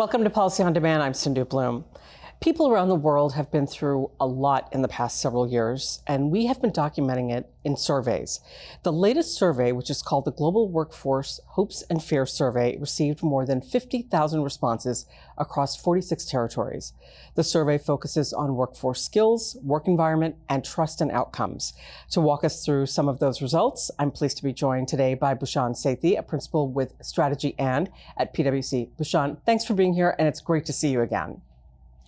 Welcome to Policy on Demand. I'm Sindhu Blume. People around the world have been through a lot in the past several years, and we have been documenting it in surveys. The latest survey, which is called the Global Workforce Hopes and Fears Survey, received more than 50,000 responses across 46 territories. The survey focuses on workforce skills, work environment, and trust and outcomes. To walk us through some of those results, I'm pleased to be joined today by Bhushan Sethi, a principal with Strategy and at PwC. Bhushan, thanks for being here, and it's great to see you again.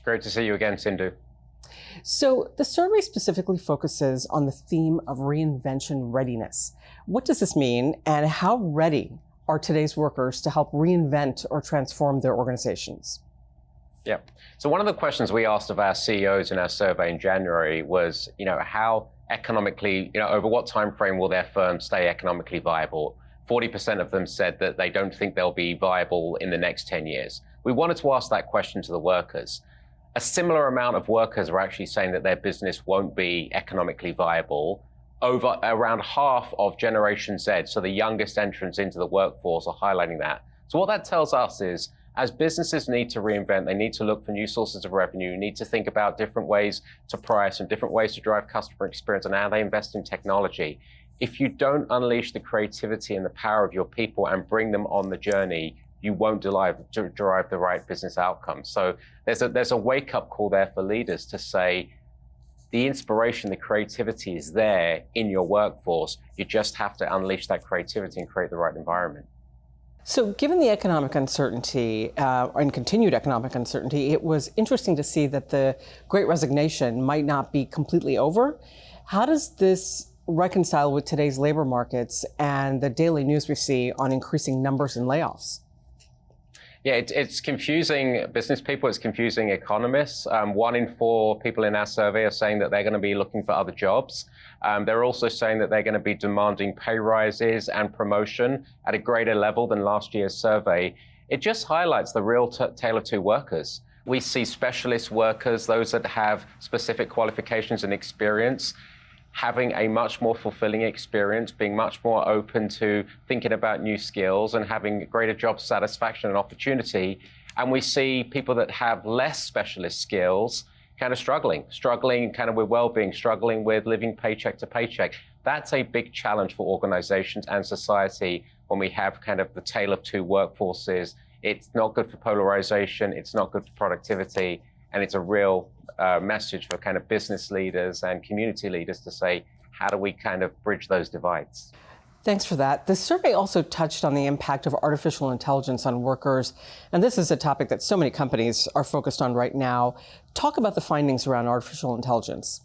Great to see you again, Sindhu. So the survey specifically focuses on the theme of reinvention readiness. What does this mean, and how ready are today's workers to help reinvent or transform their organizations? Yeah. So one of the questions we asked of our CEOs in our survey in January was, how economically, over what time frame will their firm stay economically viable? 40% of them said that they don't think they'll be viable in the next 10 years. We wanted to ask that question to the workers. A similar amount of workers are actually saying that their business won't be economically viable. Over around half of Generation Z, so the youngest entrants into the workforce, are highlighting that. So what that tells us is, as businesses need to reinvent, they need to look for new sources of revenue, need to think about different ways to price and different ways to drive customer experience and how they invest in technology. If you don't unleash the creativity and the power of your people and bring them on the journey, you won't derive the right business outcomes. So there's a wake-up call there for leaders to say, the inspiration, the creativity is there in your workforce. You just have to unleash that creativity and create the right environment. So given the economic uncertainty and continued economic uncertainty, it was interesting to see that the Great Resignation might not be completely over. How does this reconcile with today's labor markets and the daily news we see on increasing numbers and layoffs? Yeah, it's confusing business people, it's confusing economists. 1 in 4 people in our survey are saying that they're going to be looking for other jobs. They're also saying that they're going to be demanding pay rises and promotion at a greater level than last year's survey. It just highlights the real tale of two workers. We see specialist workers, those that have specific qualifications and experience, having a much more fulfilling experience, being much more open to thinking about new skills and having greater job satisfaction and opportunity. And we see people that have less specialist skills kind of struggling kind of with well-being, struggling with living paycheck to paycheck. That's a big challenge for organizations and society when we have kind of the tale of two workforces. It's not good for polarization, it's not good for productivity, and it's a real message for kind of business leaders and community leaders to say, how do we kind of bridge those divides? Thanks for that. The survey also touched on the impact of artificial intelligence on workers, and this is a topic that so many companies are focused on right now. Talk about the findings around artificial intelligence.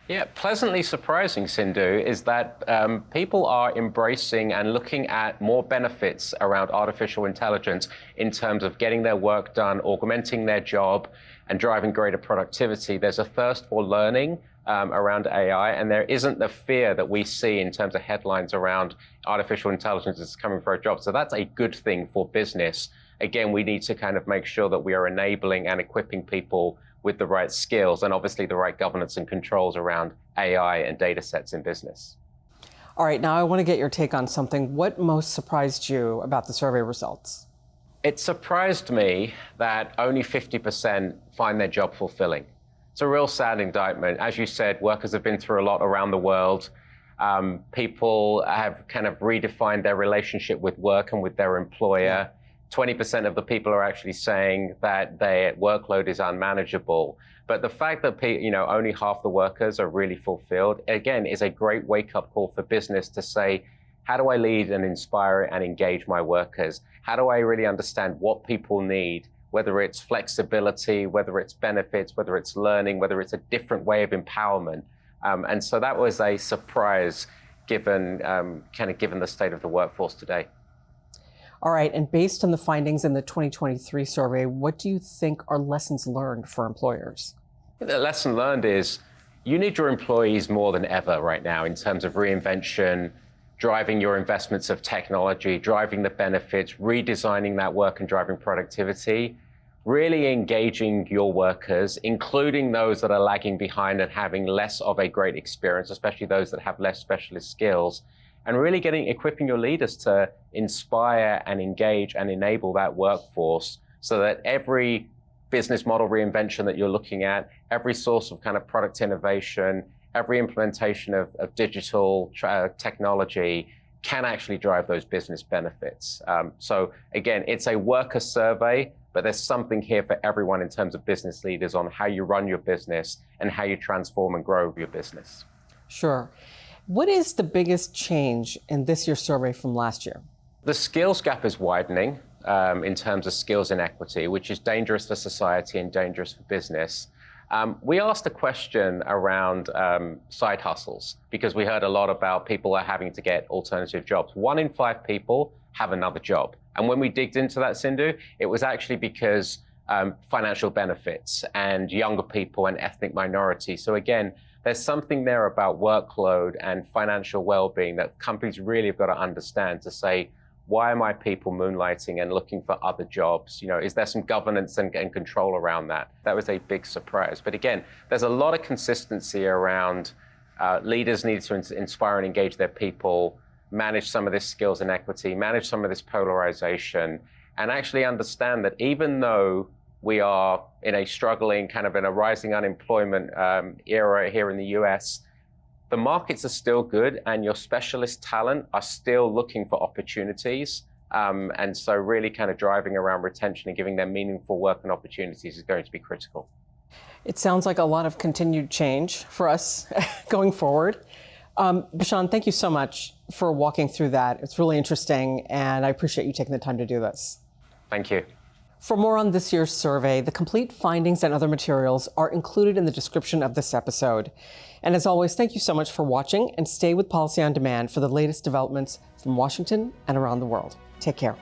Yeah, pleasantly surprising, Sindhu, is that people are embracing and looking at more benefits around artificial intelligence in terms of getting their work done, augmenting their job, and driving greater productivity. There's a thirst for learning around AI, and there isn't the fear that we see in terms of headlines around artificial intelligence is coming for a job. So that's a good thing for business. Again, we need to kind of make sure that we are enabling and equipping people with the right skills and obviously the right governance and controls around AI and data sets in business. All right, now I want to get your take on something. What most surprised you about the survey results? It surprised me that only 50% find their job fulfilling. It's a real sad indictment. As you said, workers have been through a lot around the world. People have kind of redefined their relationship with work and with their employer. 20% of the people are actually saying that their workload is unmanageable. But the fact that only half the workers are really fulfilled, again, is a great wake-up call for business to say, how do I lead and inspire and engage my workers? How do I really understand what people need, whether it's flexibility, whether it's benefits, whether it's learning, whether it's a different way of empowerment? And so that was a surprise given the state of the workforce today. All right, and based on the findings in the 2023 survey, what do you think are lessons learned for employers? The lesson learned is you need your employees more than ever right now in terms of reinvention, driving your investments of technology, driving the benefits, redesigning that work and driving productivity, really engaging your workers, including those that are lagging behind and having less of a great experience, especially those that have less specialist skills, and really equipping your leaders to inspire and engage and enable that workforce so that every business model reinvention that you're looking at, every source of kind of product innovation, every implementation of digital technology can actually drive those business benefits. So again, it's a worker survey, but there's something here for everyone in terms of business leaders on how you run your business and how you transform and grow your business. Sure. What is the biggest change in this year's survey from last year? The skills gap is widening in terms of skills inequity, which is dangerous for society and dangerous for business. We asked a question around side hustles because we heard a lot about people are having to get alternative jobs. 1 in 5 people have another job. And when we digged into that, Sindhu, it was actually because financial benefits and younger people and ethnic minorities. So again, there's something there about workload and financial well-being that companies really have got to understand to say, why are my people moonlighting and looking for other jobs? You know, is there some governance and control around that? That was a big surprise. But again, there's a lot of consistency around leaders need to inspire and engage their people, manage some of this skills inequity, manage some of this polarization, and actually understand that even though we are in a struggling, kind of in a rising unemployment era here in the US, the markets are still good and your specialist talent are still looking for opportunities. And so really kind of driving around retention and giving them meaningful work and opportunities is going to be critical. It sounds like a lot of continued change for us going forward. Bhushan, thank you so much for walking through that. It's really interesting, and I appreciate you taking the time to do this. Thank you. For more on this year's survey, the complete findings and other materials are included in the description of this episode. And as always, thank you so much for watching, and stay with Policy on Demand for the latest developments from Washington and around the world. Take care.